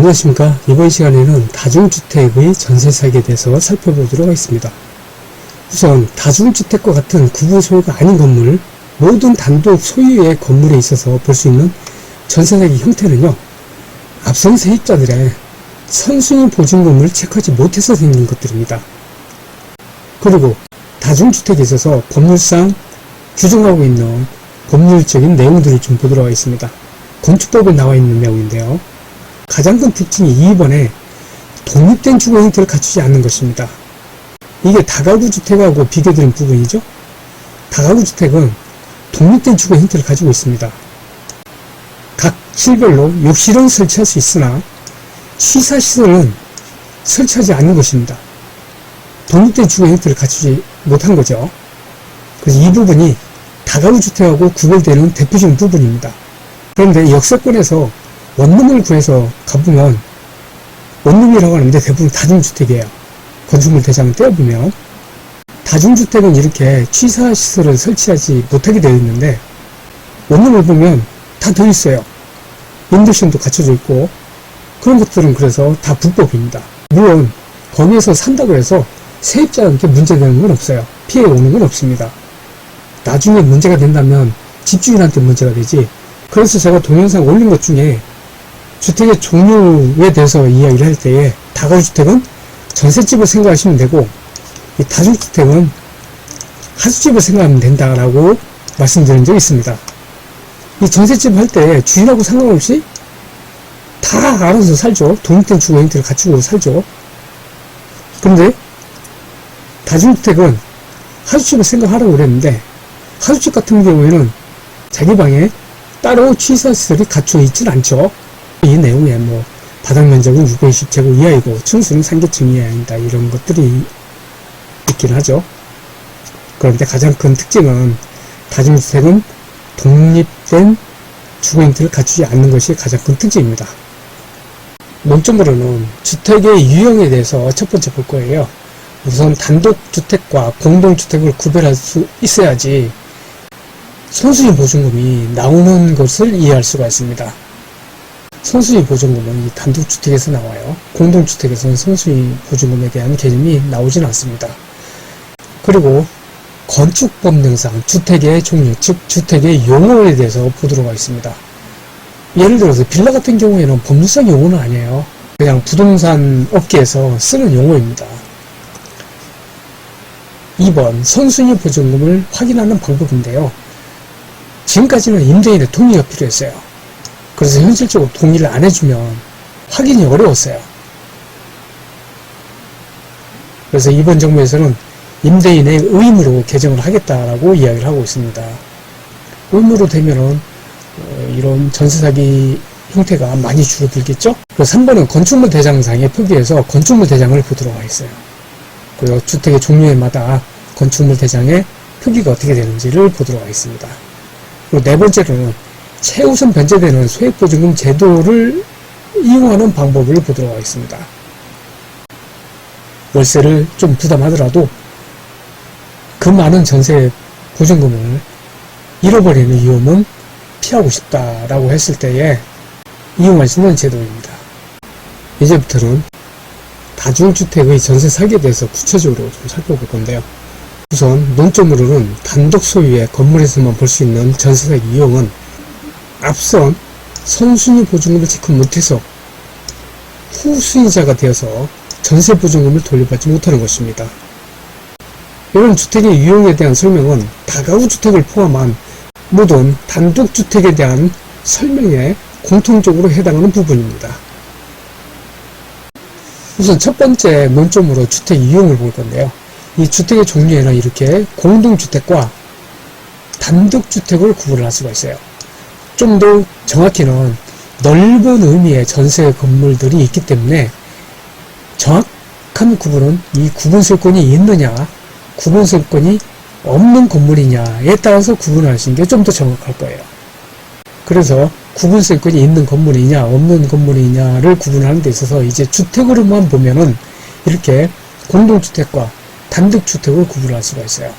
안녕하십니까. 이번 시간에는 다중주택의 전세사기에 대해서 살펴보도록 하겠습니다. 우선 다중주택과 같은 구분 소유가 아닌 건물, 모든 단독 소유의 건물에 있어서 볼 수 있는 전세사기 형태는요, 앞선 세입자들의 선순위 보증금을 체크하지 못해서 생긴 것들입니다. 그리고 다중주택에 있어서 법률상 규정하고 있는 법률적인 내용들을 좀 보도록 하겠습니다. 건축법에 나와 있는 내용인데요. 가장 큰 특징이 2번에 독립된 주거 형태를 갖추지 않는 것입니다. 이게 다가구 주택하고 비교드린 부분이죠. 다가구 주택은 독립된 주거 형태를 가지고 있습니다. 각 실별로 욕실은 설치할 수 있으나 취사시설은 설치하지 않는 것입니다. 독립된 주거 형태를 갖추지 못한 거죠. 그래서 이 부분이 다가구 주택하고 구별되는 대표적인 부분입니다. 그런데 역세권에서 원룸을 구해서 가보면 원룸이라고 하는데 대부분 다중주택이에요. 건축물 대장을 떼어보면 다중주택은 이렇게 취사시설을 설치하지 못하게 되어 있는데 원룸을 보면 다 되어 있어요. 인덕션도 갖춰져 있고 그런 것들은 그래서 다 불법입니다. 물론 거기에서 산다고 해서 세입자한테 문제되는 건 없어요. 피해 오는 건 없습니다. 나중에 문제가 된다면 집주인한테 문제가 되지. 그래서 제가 동영상 올린 것 중에 주택의 종류에 대해서 이야기를 할 때에 다가구주택은 전셋집을 생각하시면 되고 이 다중주택은 하숙집을 생각하면 된다라고 말씀드린 적이 있습니다. 이 전셋집 할 때 주인하고 상관없이 다 알아서 살죠. 독립된 주거 형태를 갖추고 살죠. 그런데 다중주택은 하숙집을 생각하라고 그랬는데 하숙집 같은 경우에는 자기 방에 따로 취사시설이 갖춰 있진 않죠. 이 내용에 바닥 면적은 620제곱 이하이고 층수는 3계층 이하입니다. 이런 것들이 있긴 하죠. 그런데 가장 큰 특징은 다중주택은 독립된 주거 형태를 갖추지 않는 것이 가장 큰 특징입니다. 논점으로는 주택의 유형에 대해서 첫 번째 볼 거예요. 우선 단독주택과 공동주택을 구별할 수 있어야지 선순위 보증금이 나오는 것을 이해할 수가 있습니다. 선순위 보증금은 이 단독주택에서 나와요. 공동주택에서는 선순위 보증금에 대한 개념이 나오진 않습니다. 그리고 건축법령상 주택의 종류, 즉 주택의 용어에 대해서 보도록 하겠습니다. 예를 들어서 빌라 같은 경우에는 법률상 용어는 아니에요. 그냥 부동산 업계에서 쓰는 용어입니다. 2번 선순위 보증금을 확인하는 방법인데요. 지금까지는 임대인의 동의가 필요했어요. 그래서 현실적으로 동의를 안 해주면 확인이 어려웠어요. 그래서 이번 정부에서는 임대인의 의무로 개정을 하겠다라고 이야기를 하고 있습니다. 의무로 되면은 이런 전세사기 형태가 많이 줄어들겠죠? 그리고 3번은 건축물 대장상의 표기에서 건축물 대장을 보도록 하겠어요. 그리고 주택의 종류에마다 건축물 대장의 표기가 어떻게 되는지를 보도록 하겠습니다. 그리고 네 번째로는 최우선 변제되는 소액보증금 제도를 이용하는 방법을 보도록 하겠습니다. 월세를 좀 부담하더라도 그 많은 전세 보증금을 잃어버리는 위험은 피하고 싶다라고 했을 때에 이용할 수 있는 제도입니다. 이제부터는 다중주택의 전세 사기에 대해서 구체적으로 좀 살펴볼 건데요. 우선 논점으로는 단독 소유의 건물에서만 볼 수 있는 전세 사기 유형은 앞선 선순위 보증금을 체크 못해서 후수익자가 되어서 전세 보증금을 돌려받지 못하는 것입니다. 이런 주택의 유형에 대한 설명은 다가구 주택을 포함한 모든 단독주택에 대한 설명에 공통적으로 해당하는 부분입니다. 우선 첫 번째 논점으로 주택 유형을 볼 건데요. 이 주택의 종류에는 이렇게 공동주택과 단독주택을 구분을 할 수가 있어요. 좀 더 정확히는 넓은 의미의 전세 건물들이 있기 때문에 정확한 구분은 이 구분설권이 있느냐 구분설권이 없는 건물이냐에 따라서 구분하시는 게 좀 더 정확할 거예요. 그래서 구분설권이 있는 건물이냐 없는 건물이냐를 구분하는 데 있어서 이제 주택으로만 보면은 이렇게 공동주택과 단독주택을 구분할 수가 있어요.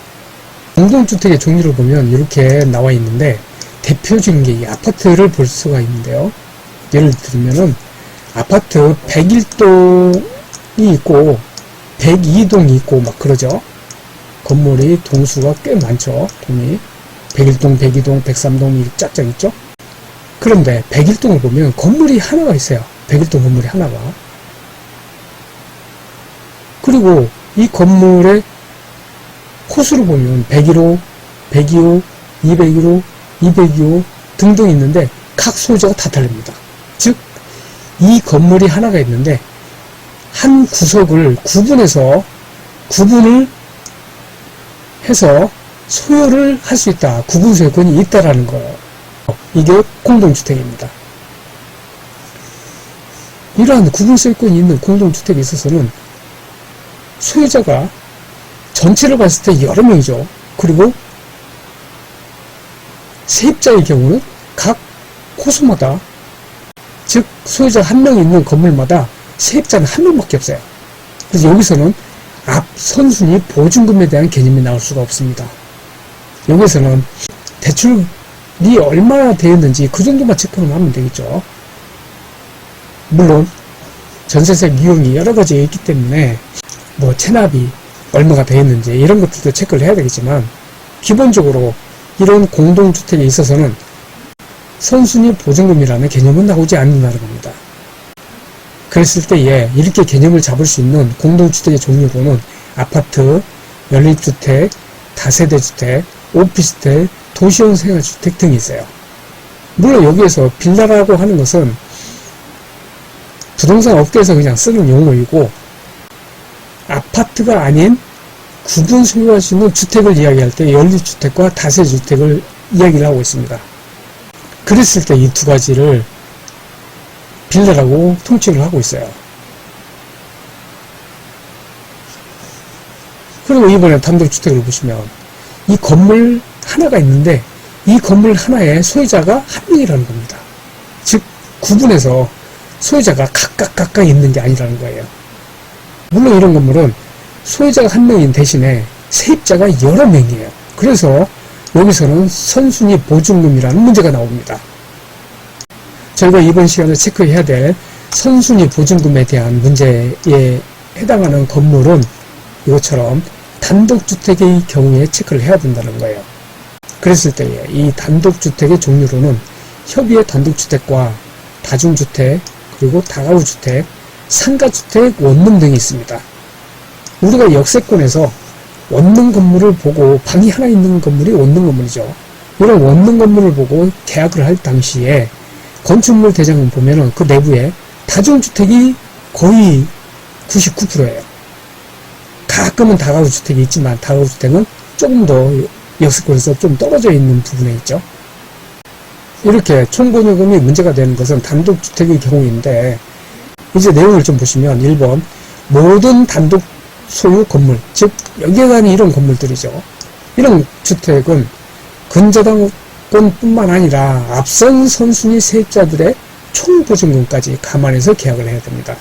공동주택의 종류를 보면 이렇게 나와 있는데 대표적인 게 이 아파트를 볼 수가 있는데요. 예를 들면은 아파트 101동이 있고 102동이 있고 막 그러죠. 건물이 동수가 꽤 많죠. 동이 101동, 102동, 103동이 짝짝 있죠. 그런데 101동을 보면 건물이 하나가 있어요. 101동 건물이 하나가. 그리고 이 건물의 호수를 보면 101호, 102호, 201호, 202호 등등 있는데 각 소유자가 다 다릅니다. 즉, 이 건물이 하나가 있는데 한 구석을 구분을 해서 소유를 할 수 있다. 구분 소유권이 있다라는 거예요. 이게 공동주택입니다. 이러한 구분 소유권이 있는 공동주택에 있어서는 소유자가 전체를 봤을 때 여러 명이죠. 그리고 세입자의 경우는 각 호수마다, 즉 소유자 한 명 있는 건물마다 세입자는 한 명밖에 없어요. 그래서 여기서는 앞 선순위 보증금에 대한 개념이 나올 수가 없습니다. 여기서는 대출이 얼마나 되었는지 그 정도만 체크만 하면 되겠죠. 물론 전세세 비용이 여러 가지가 있기 때문에 뭐 체납이 얼마가 되었는지 이런 것들도 체크를 해야 되겠지만, 기본적으로 이런 공동주택에 있어서는 선순위 보증금이라는 개념은 나오지 않는다는 겁니다. 그랬을 때에 이렇게 개념을 잡을 수 있는 공동주택의 종류로는 아파트, 연립주택, 다세대주택, 오피스텔, 도시형 생활주택 등이 있어요. 물론 여기에서 빌라라고 하는 것은 부동산 업계에서 그냥 쓰는 용어이고, 아파트가 아닌 구분 소유할 수 있는 주택을 이야기할 때 연립주택과 다세주택을 이야기를 하고 있습니다. 그랬을 때 이 두 가지를 빌라라고 통칭을 하고 있어요. 그리고 이번에 단독주택을 보시면 이 건물 하나가 있는데 이 건물 하나에 소유자가 한 명이라는 겁니다. 즉 구분해서 소유자가 각각 있는 게 아니라는 거예요. 물론 이런 건물은 소유자가 한 명인 대신에 세입자가 여러 명이에요. 그래서 여기서는 선순위 보증금이라는 문제가 나옵니다. 저희가 이번 시간에 체크해야 될 선순위 보증금에 대한 문제에 해당하는 건물은 이것처럼 단독주택의 경우에 체크를 해야 된다는 거예요. 그랬을 때에 이 단독주택의 종류로는 협의의 단독주택과 다중주택, 그리고 다가구주택, 상가주택, 원룸 등이 있습니다. 우리가 역세권에서 원룸 건물을 보고 방이 하나 있는 건물이 원룸 건물이죠. 이런 원룸 건물을 보고 계약을 할 당시에 건축물 대장을 보면은 그 내부에 다중주택이 거의 99%예요. 가끔은 다가구주택이 있지만 다가구주택은 조금 더 역세권에서 좀 떨어져 있는 부분에 있죠. 이렇게 총보증금이 문제가 되는 것은 단독주택의 경우인데, 이제 내용을 좀 보시면 1번 모든 단독 소유 건물, 즉 여기에 이런 건물들이죠. 이런 주택은 근저당권뿐만 아니라 앞선 선순위 세입자들의 총보증금까지 감안해서 계약을 해야 됩니다.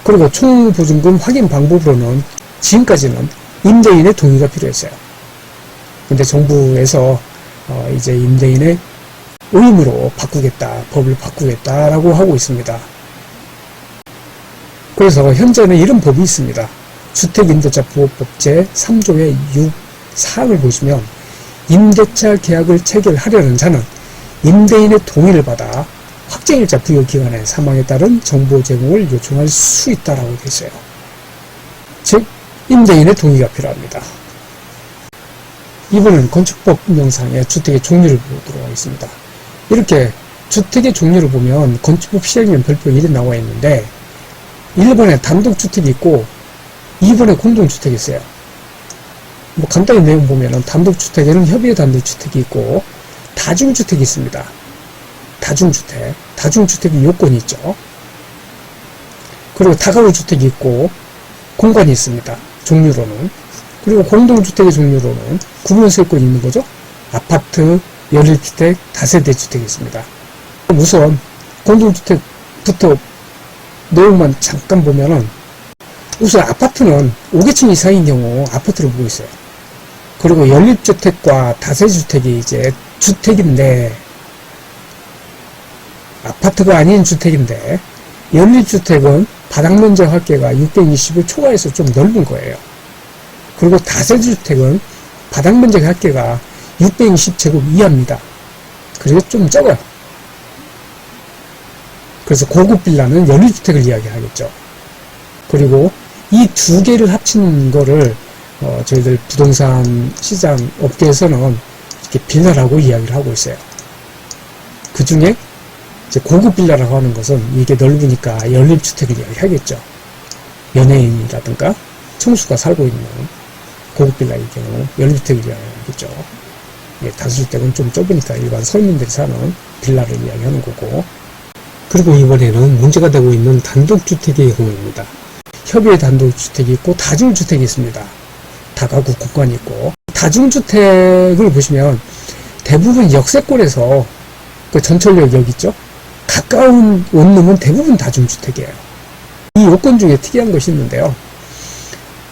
그리고 총보증금 확인 방법으로는 지금까지는 임대인의 동의가 필요했어요. 근데 정부에서 이제 임대인의 의무로 바꾸겠다, 법을 바꾸겠다라고 하고 있습니다. 그래서 현재는 이런 법이 있습니다. 주택임대차 보호법 제3조의 6 사항을 보시면 임대차 계약을 체결하려는 자는 임대인의 동의를 받아 확정일자 부여 기간에 사망에 따른 정보 제공을 요청할 수 있다라고 되어 있어요. 즉 임대인의 동의가 필요합니다. 이번엔 건축법 명상의 주택의 종류를 보도록 하겠습니다. 이렇게 주택의 종류를 보면 건축법 시행령 별표 1에 나와 있는데 1번에 단독주택이 있고 2번에 공동주택이 있어요. 뭐 간단히 내용 보면은 단독주택에는 협의의 단독주택이 있고 다중주택이 있습니다. 다중주택이 요건이 있죠. 그리고 다가구주택이 있고 공간이 있습니다. 종류로는. 그리고 공동주택의 종류로는 구분소유권이 있는 거죠. 아파트, 연립주택, 다세대주택이 있습니다. 우선 공동주택부터 내용만 잠깐 보면은, 우선 아파트는 5계층 이상인 경우 아파트를 보고 있어요. 그리고 연립주택과 다세주택이 이제 주택인데, 아파트가 아닌 주택인데 연립주택은 바닥면적 합계가 620을 초과해서 좀 넓은 거예요. 그리고 다세주택은 바닥면적 합계가 620제곱 이하입니다. 그래서 좀 적어요. 그래서 고급 빌라는 연립주택을 이야기하겠죠. 그리고 이 두 개를 합친 거를 저희들 부동산 시장 업계에서는 이렇게 빌라라고 이야기를 하고 있어요. 그 중에 이제 고급 빌라라고 하는 것은 이게 넓으니까 연립주택을 이야기하겠죠. 연예인이라든가 청수가 살고 있는 고급 빌라의 경우 연립주택을 이야기하겠죠. 예, 다수주택은 좀 좁으니까 일반 서민들이 사는 빌라를 이야기하는 거고. 그리고 이번에는 문제가 되고 있는 단독주택의 경우입니다. 협의의 단독주택이 있고 다중주택이 있습니다. 다가구 공간이 있고. 다중주택을 보시면 대부분 역세권에서 그 전철역 여기 있죠? 가까운 원룸은 대부분 다중주택이에요. 이 요건 중에 특이한 것이 있는데요.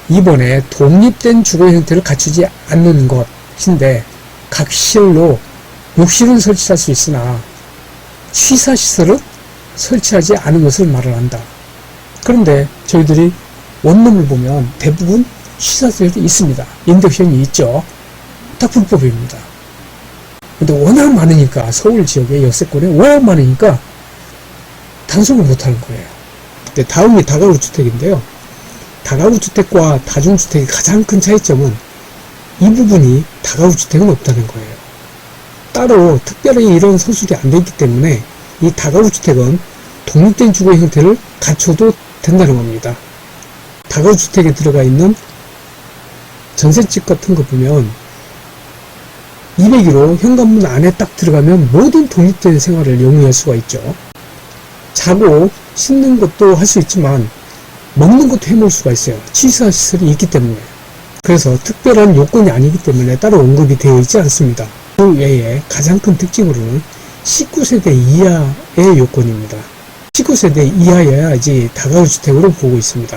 이번에 독립된 주거 형태를 갖추지 않는 것인데 각 시설로 욕실은 설치할 수 있으나 취사시설은 설치하지 않은 것을 말을 한다. 그런데 저희들이 원룸을 보면 대부분 취사시설이 있습니다. 인덕션이 있죠. 다 불법입니다. 근데 워낙 많으니까 서울 지역의 역세권에 워낙 많으니까 단속을 못하는 거예요. 근데 다음이 다가구 주택인데요. 다가구 주택과 다중주택의 가장 큰 차이점은 이 부분이 다가구 주택은 없다는 거예요. 따로 특별히 이런 서술이 안 돼 있기 때문에 이 다가구 주택은 독립된 주거 형태를 갖춰도 된다는 겁니다. 다가구 주택에 들어가 있는 전셋집 같은 거 보면 201호 현관문 안에 딱 들어가면 모든 독립된 생활을 영위할 수가 있죠. 자고 씻는 것도 할 수 있지만 먹는 것도 해먹을 수가 있어요. 취사시설이 있기 때문에. 그래서 특별한 요건이 아니기 때문에 따로 언급이 되어 있지 않습니다. 그 외에 가장 큰 특징으로는 19세대 이하의 요건입니다. 19세대 이하여야지 다가구 주택으로 보고 있습니다.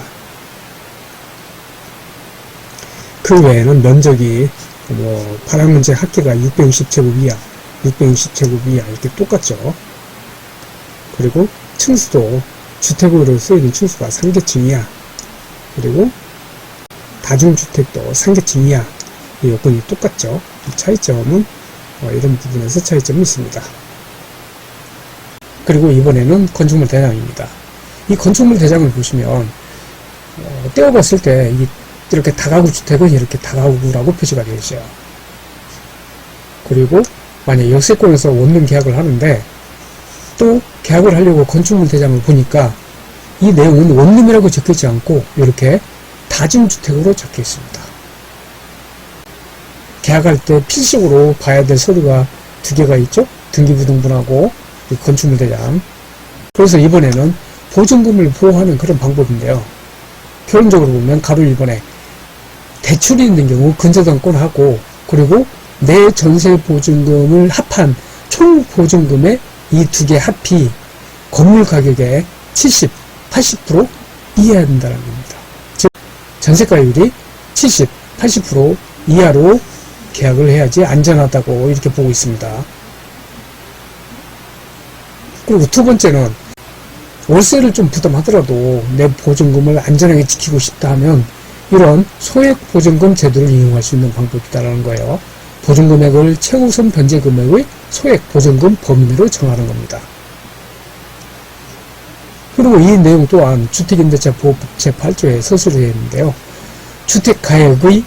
그 외에는 면적이 바닥면적 합계가 660제곱 이하, 660제곱 이하 이렇게 똑같죠. 그리고 층수도 주택으로 쓰이는 층수가 3계층 이하, 그리고 다중주택도 3계층 이하 이 요건이 똑같죠. 차이점은 이런 부분에서 차이점이 있습니다. 그리고 이번에는 건축물 대장입니다. 이 건축물 대장을 보시면 떼어봤을 때 이렇게 다가구 주택은 이렇게 다가구라고 표시가 되어 있어요. 그리고 만약 역세권에서 원룸 계약을 하는데 또 계약을 하려고 건축물 대장을 보니까 이 내용은 원룸이라고 적혀있지 않고 이렇게 다중주택으로 적혀 있습니다. 계약할 때 필수적으로 봐야 될 서류가 두 개가 있죠. 등기부등본하고 건축물 대장. 그래서 이번에는 보증금을 보호하는 그런 방법인데요. 결론적으로 보면 가로 1번에 대출이 있는 경우 근저당권하고 그리고 내 전세 보증금을 합한 총 보증금의 이 두 개 합이 건물 가격의 70, 80% 이해야 된다는 겁니다. 즉 전세가율이 70, 80% 이하로 계약을 해야지 안전하다고 이렇게 보고 있습니다. 그리고 두 번째는 월세를 좀 부담하더라도 내 보증금을 안전하게 지키고 싶다 하면 이런 소액보증금 제도를 이용할 수 있는 방법이다라는 거예요. 보증금액을 최우선 변제금액의 소액보증금 범위 내로 정하는 겁니다. 그리고 이 내용 또한 주택임대차보호법 제8조에 서술이 되어 있는데요. 주택가액의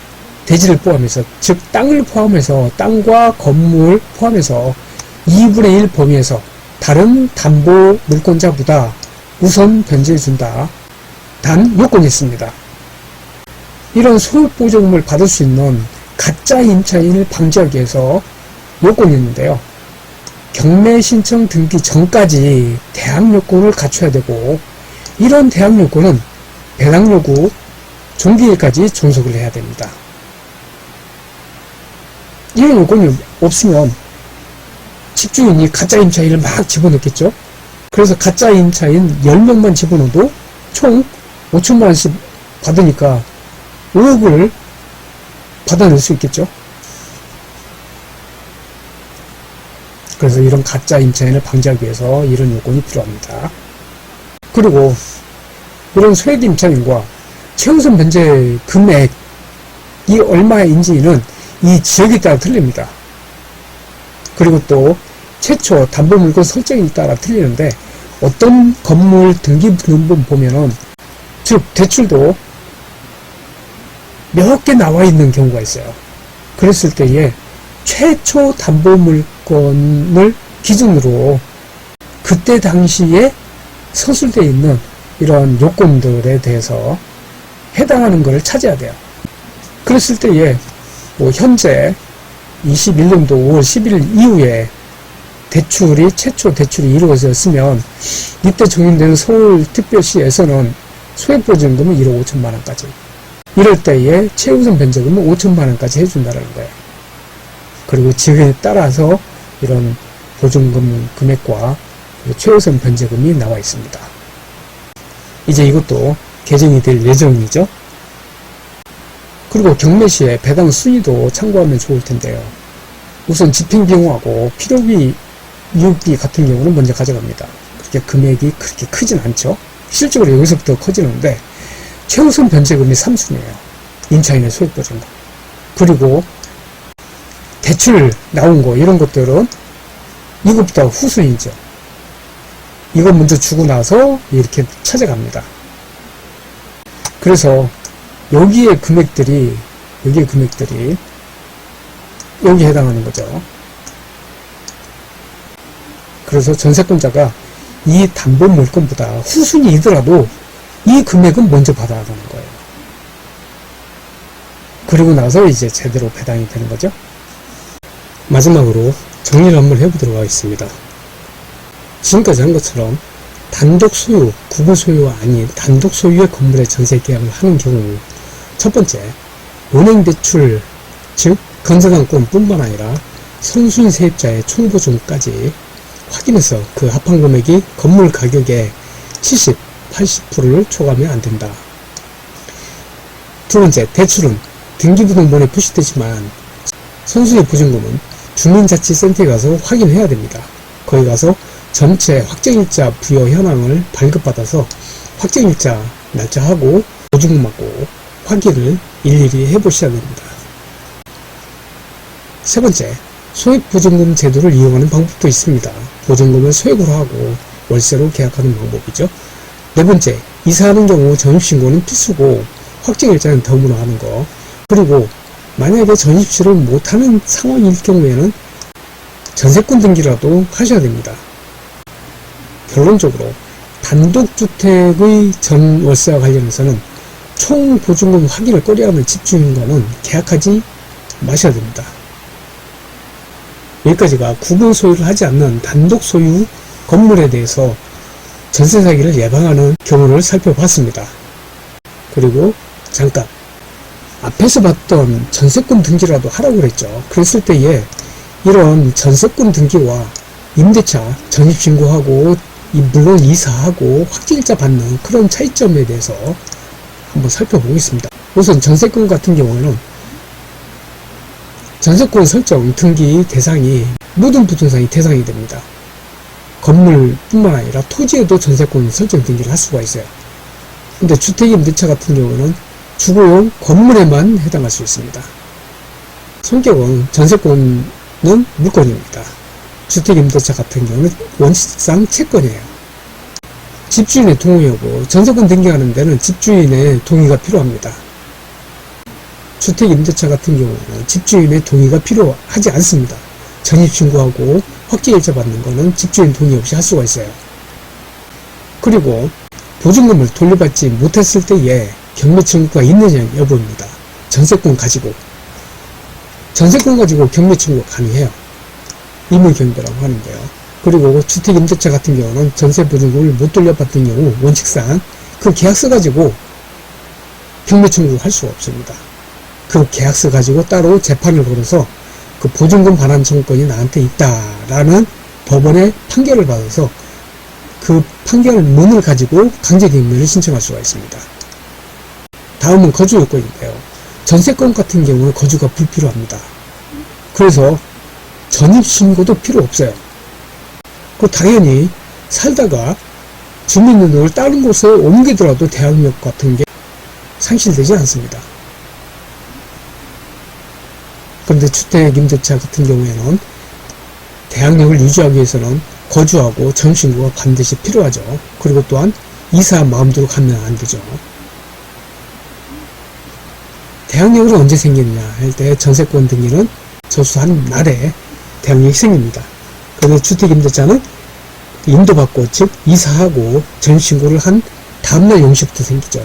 대지를 포함해서, 즉 땅을 포함해서 땅과 건물 포함해서 2분의 1 범위에서 다른 담보 물권자보다 우선 변제해준다. 단 요건이 있습니다. 이런 소액보증금을 받을 수 있는 가짜 임차인을 방지하기 위해서 요건이 있는데요. 경매 신청 등기 전까지 대항 요건을 갖춰야 되고 이런 대항 요건은 배당 요구 종기일까지 존속을 해야 됩니다. 이런 요건이 없으면 집주인이 가짜 임차인을 막 집어넣겠죠. 그래서 가짜 임차인 10명만 집어넣어도 총 5천만 원씩 받으니까 5억을 받아낼 수 있겠죠. 그래서 이런 가짜 임차인을 방지하기 위해서 이런 요건이 필요합니다. 그리고 이런 소액 임차인과 최우선 변제 금액이 얼마인지는 이 지역에 따라 틀립니다. 그리고 또 최초 담보물건 설정에 따라 틀리는데, 어떤 건물 등기부등본 보면은, 즉 대출도 몇 개 나와 있는 경우가 있어요. 그랬을 때에 최초 담보물건을 기준으로 그때 당시에 서술되어 있는 이런 요건들에 대해서 해당하는 것을 찾아야 돼요. 그랬을 때에 뭐 현재 21년도 5월 11일 이후에 최초 대출이 이루어졌으면, 이때 적용되는 서울특별시에서는 소액보증금은 1억 5천만 원까지, 이럴 때에 최우선 변제금은 5천만 원까지 해준다는 거예요. 그리고 지역에 따라서 이런 보증금 금액과 최우선 변제금이 나와 있습니다. 이제 이것도 개정이 될 예정이죠. 그리고 경매시에 배당 순위도 참고하면 좋을 텐데요. 우선 집행비용하고 필요비, 유익비 같은 경우는 먼저 가져갑니다. 그렇게 금액이 그렇게 크진 않죠. 실적으로 여기서부터 커지는데, 최우선 변제금이 3순위예요. 임차인의 소액보증금. 그리고 대출 나온 거, 이런 것들은 이것보다 후순위죠. 이거 먼저 주고 나서 이렇게 찾아갑니다. 그래서 여기에 금액들이 여기에 해당하는 거죠. 그래서 전세권자가 이 담보 물건보다 후순위이더라도 이 금액은 먼저 받아야 하는 거예요. 그리고 나서 이제 제대로 배당이 되는 거죠. 마지막으로 정리를 한번 해보도록 하겠습니다. 지금까지 한 것처럼 단독 소유, 구분 소유가 아닌 단독 소유의 건물에 전세 계약을 하는 경우, 첫 번째, 은행 대출, 즉 건설당권 뿐만 아니라 선순위 세입자의 총보증까지 확인해서 그 합한 금액이 건물 가격의 70, 80%를 초과하면 안 된다. 두 번째, 대출은 등기부등본에 표시되지만 선순위 보증금은 주민자치센터에 가서 확인해야 됩니다. 거기 가서 전체 확정일자 부여 현황을 발급받아서 확정일자 날짜하고 보증금하고 확인을 일일이 해보셔야 됩니다. 세 번째, 소액보증금 제도를 이용하는 방법도 있습니다. 보증금을 소액으로 하고 월세로 계약하는 방법이죠. 네 번째, 이사하는 경우 전입신고는 필수고 확정일자는 덤으로 하는 거. 그리고 만약에 전입시를 못하는 상황일 경우에는 전세권 등기라도 하셔야 됩니다. 결론적으로 단독주택의 전월세와 관련해서는 총보증금 확인을 꺼려하는 집주인과는 계약하지 마셔야 됩니다. 여기까지가 구분 소유를 하지 않는 단독 소유 건물에 대해서 전세 사기를 예방하는 경우를 살펴봤습니다. 그리고 잠깐 앞에서 봤던 전세권 등기라도 하라고 그랬죠. 그랬을 때에 이런 전세권 등기와 임대차 전입신고하고 물론 이사하고 확정일자 받는 그런 차이점에 대해서 한번 살펴보겠습니다. 우선 전세권 같은 경우에는 전세권 설정 등기 대상이 모든 부동산이 대상이 됩니다. 건물뿐만 아니라 토지에도 전세권 설정 등기를 할 수가 있어요. 근데 주택임대차 같은 경우는 주거용 건물에만 해당할 수 있습니다. 성격은 전세권은 물건입니다. 주택임대차 같은 경우는 원칙상 채권이에요. 집주인의 동의 여부, 전세권 등기하는 데는 집주인의 동의가 필요합니다. 주택임대차 같은 경우는 집주인의 동의가 필요하지 않습니다. 전입신고하고 확정일자 받는 거는 집주인 동의 없이 할 수가 있어요. 그리고 보증금을 돌려받지 못했을 때에 경매 청구가 있느냐 여부입니다. 전세권 가지고 경매 청구가 가능해요. 임의경비라고 하는데요. 그리고 주택임대차 같은 경우는 전세보증금을 못 돌려받던 경우 원칙상 그 계약서 가지고 경매 청구를 할 수가 없습니다. 그 계약서 가지고 따로 재판을 걸어서 그 보증금 반환 청구권이 나한테 있다라는 법원의 판결을 받아서 그 판결문을 가지고 강제경매를 신청할 수가 있습니다. 다음은 거주 요건인데요. 전세권 같은 경우는 거주가 불필요합니다. 그래서 전입신고도 필요 없어요. 당연히 살다가 주민등록을 다른 곳에 옮기더라도 대항력 같은 게 상실되지 않습니다. 그런데 주택임대차 같은 경우에는 대항력을 유지하기 위해서는 거주하고 전신고가 반드시 필요하죠. 그리고 또한 이사 마음대로 가면 안 되죠. 대항력은 언제 생기느냐 할 때 전세권 등기는 접수한 날에 대항력이 생깁니다. 그런데 주택임대차는 인도받고 즉 이사하고 전신고를 한 다음날 0시부터 생기죠.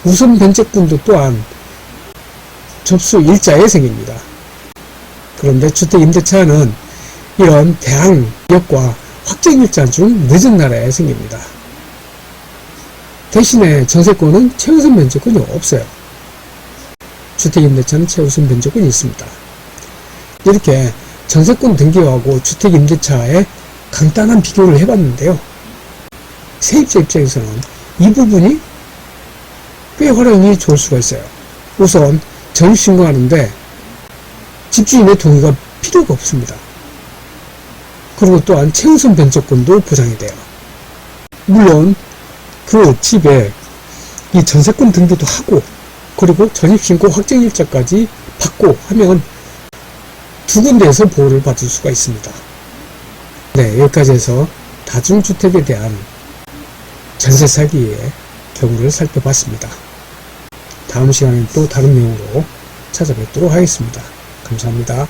우선 변제권도 또한 접수 일자에 생깁니다. 그런데 주택임대차는 이런 대항력과 확정일자 중 늦은 날에 생깁니다. 대신에 전세권은 최우선 변제권이 없어요. 주택임대차는 최우선 변제권이 있습니다. 이렇게 전세권 등기하고 주택임대차의 간단한 비교를 해봤는데요. 세입자 입장에서는 이 부분이 꽤 활용이 좋을 수가 있어요. 우선 전입신고하는데 집주인의 동의가 필요가 없습니다. 그리고 또한 최우선 변제권도 보장이 돼요. 물론 그 집에 이 전세권 등기도 하고 그리고 전입신고 확정일자까지 받고 하면 두 군데에서 보호를 받을 수가 있습니다. 네, 여기까지 해서 다중주택에 대한 전세 사기의 경우를 살펴봤습니다. 다음 시간엔 또 다른 내용으로 찾아뵙도록 하겠습니다. 감사합니다.